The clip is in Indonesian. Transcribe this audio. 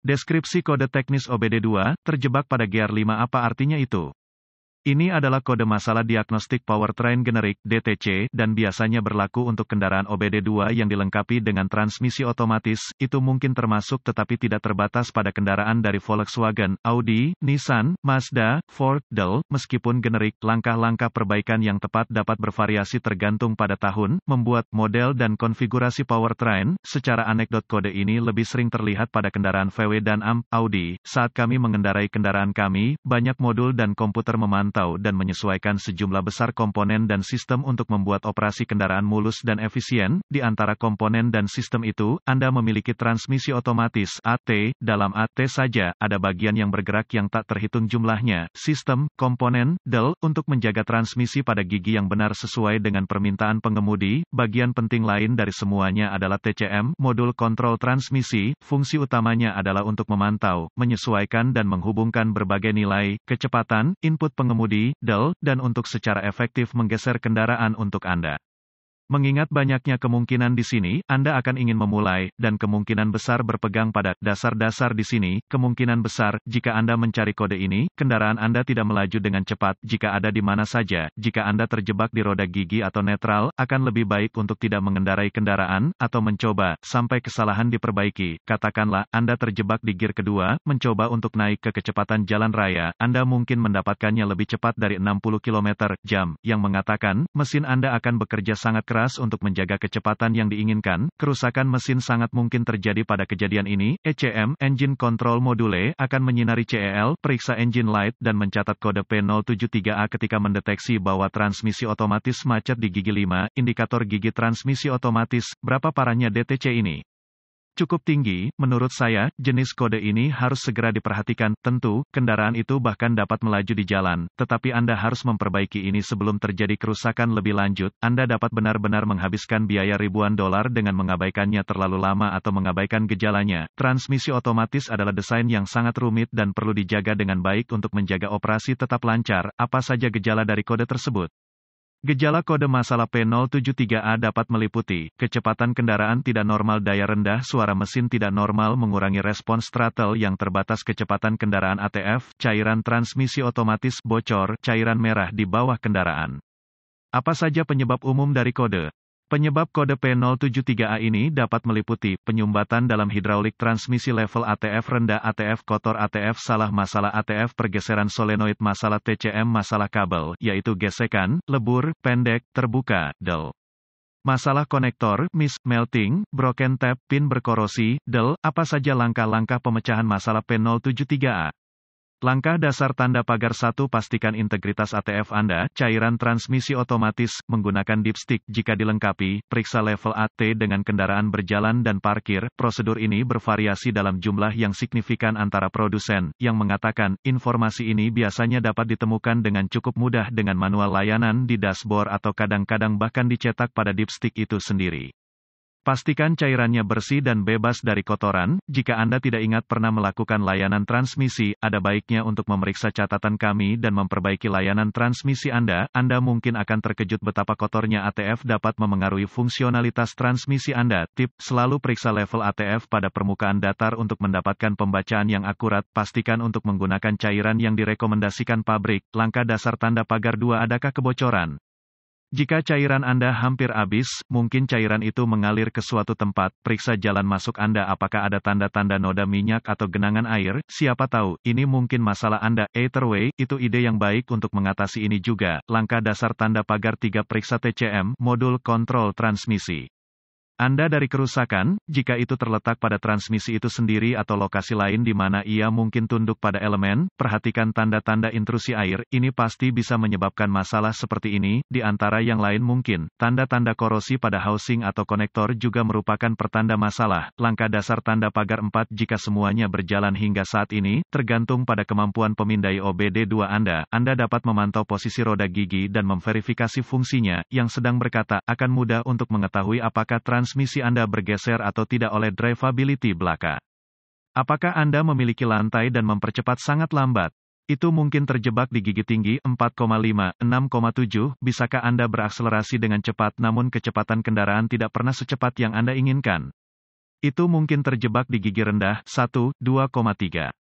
Deskripsi kode teknis OBD2, terjebak pada gear 5 apa artinya itu? Ini adalah kode masalah diagnostik powertrain generik (DTC) dan biasanya berlaku untuk kendaraan OBD2 yang dilengkapi dengan transmisi otomatis. Itu mungkin termasuk tetapi tidak terbatas pada kendaraan dari Volkswagen, Audi, Nissan, Mazda, Ford, Dell. Meskipun generik, langkah-langkah perbaikan yang tepat dapat bervariasi tergantung pada tahun, membuat, model dan konfigurasi powertrain. Secara anekdot kode ini lebih sering terlihat pada kendaraan VW dan Audi. Saat kami mengendarai kendaraan kami, banyak modul dan komputer memantau dan menyesuaikan sejumlah besar komponen dan sistem untuk membuat operasi kendaraan mulus dan efisien. Di antara komponen dan sistem itu, Anda memiliki transmisi otomatis (AT). Dalam AT saja, ada bagian yang bergerak yang tak terhitung jumlahnya. Sistem, komponen, Dell, untuk menjaga transmisi pada gigi yang benar sesuai dengan permintaan pengemudi. Bagian penting lain dari semuanya adalah TCM, modul kontrol transmisi. Fungsi utamanya adalah untuk memantau, menyesuaikan dan menghubungkan berbagai nilai, kecepatan, input pengemudi, Dell, dan untuk secara efektif menggeser kendaraan untuk Anda. Mengingat banyaknya kemungkinan di sini, Anda akan ingin memulai, dan kemungkinan besar berpegang pada dasar-dasar di sini. Kemungkinan besar, jika Anda mencari kode ini, kendaraan Anda tidak melaju dengan cepat. Jika ada di mana saja, jika Anda terjebak di roda gigi atau netral, akan lebih baik untuk tidak mengendarai kendaraan, atau mencoba, sampai kesalahan diperbaiki. Katakanlah, Anda terjebak di gear kedua, mencoba untuk naik ke kecepatan jalan raya, Anda mungkin mendapatkannya lebih cepat dari 60 km/jam, yang mengatakan, mesin Anda akan bekerja sangat keras untuk menjaga kecepatan yang diinginkan. Kerusakan mesin sangat mungkin terjadi pada kejadian ini. ECM, Engine Control Module, akan menyinari CEL, periksa engine light, dan mencatat kode P073A ketika mendeteksi bahwa transmisi otomatis macet di gigi 5, indikator gigi transmisi otomatis. Berapa parahnya DTC ini? Cukup tinggi, menurut saya. Jenis kode ini harus segera diperhatikan. Tentu, kendaraan itu bahkan dapat melaju di jalan, tetapi Anda harus memperbaiki ini sebelum terjadi kerusakan lebih lanjut. Anda dapat benar-benar menghabiskan biaya ribuan dolar dengan mengabaikannya terlalu lama atau mengabaikan gejalanya. Transmisi otomatis adalah desain yang sangat rumit dan perlu dijaga dengan baik untuk menjaga operasi tetap lancar. Apa saja gejala dari kode tersebut? Gejala kode masalah P073A dapat meliputi, kecepatan kendaraan tidak normal, daya rendah, suara mesin tidak normal, mengurangi respons throttle yang terbatas, kecepatan kendaraan ATF, cairan transmisi otomatis bocor, cairan merah di bawah kendaraan. Apa saja penyebab umum dari kode? Penyebab kode P073A ini dapat meliputi, penyumbatan dalam hidraulik, transmisi level ATF rendah, ATF kotor, ATF salah, masalah ATF, pergeseran solenoid, masalah TCM, masalah kabel, yaitu gesekan, lebur, pendek, terbuka, Dell. Masalah konektor, melting, broken tap, pin berkorosi, Dell. Apa saja langkah-langkah pemecahan masalah P073A? Langkah dasar tanda pagar 1. Pastikan integritas ATF Anda, cairan transmisi otomatis, menggunakan dipstick jika dilengkapi, periksa level AT dengan kendaraan berjalan dan parkir. Prosedur ini bervariasi dalam jumlah yang signifikan antara produsen, yang mengatakan, informasi ini biasanya dapat ditemukan dengan cukup mudah dengan manual layanan di dashboard atau kadang-kadang bahkan dicetak pada dipstick itu sendiri. Pastikan cairannya bersih dan bebas dari kotoran. Jika Anda tidak ingat pernah melakukan layanan transmisi, ada baiknya untuk memeriksa catatan kami dan memperbaiki layanan transmisi Anda. Anda mungkin akan terkejut betapa kotornya ATF dapat memengaruhi fungsionalitas transmisi Anda. Tip, selalu periksa level ATF pada permukaan datar untuk mendapatkan pembacaan yang akurat. Pastikan untuk menggunakan cairan yang direkomendasikan pabrik. Langkah dasar tanda pagar 2. Adakah kebocoran? Jika cairan Anda hampir habis, mungkin cairan itu mengalir ke suatu tempat. Periksa jalan masuk Anda apakah ada tanda-tanda noda minyak atau genangan air. Siapa tahu, ini mungkin masalah Anda. Either way, itu ide yang baik untuk mengatasi ini juga. Langkah dasar tanda pagar 3. Periksa TCM, modul kontrol transmisi Anda dari kerusakan. Jika itu terletak pada transmisi itu sendiri atau lokasi lain di mana ia mungkin tunduk pada elemen, perhatikan tanda-tanda intrusi air. Ini pasti bisa menyebabkan masalah seperti ini. Di antara yang lain mungkin, tanda-tanda korosi pada housing atau konektor juga merupakan pertanda masalah. Langkah dasar tanda pagar 4. Jika semuanya berjalan hingga saat ini, tergantung pada kemampuan pemindai OBD2 Anda. Anda dapat memantau posisi roda gigi dan memverifikasi fungsinya, yang sedang berkata, akan mudah untuk mengetahui apakah transmisi Anda bergeser atau tidak oleh drivability belaka. Apakah Anda memiliki lantai dan mempercepat sangat lambat? Itu mungkin terjebak di gigi tinggi 4,5, 6,7. Bisakah Anda berakselerasi dengan cepat namun kecepatan kendaraan tidak pernah secepat yang Anda inginkan? Itu mungkin terjebak di gigi rendah, 1, 2,3.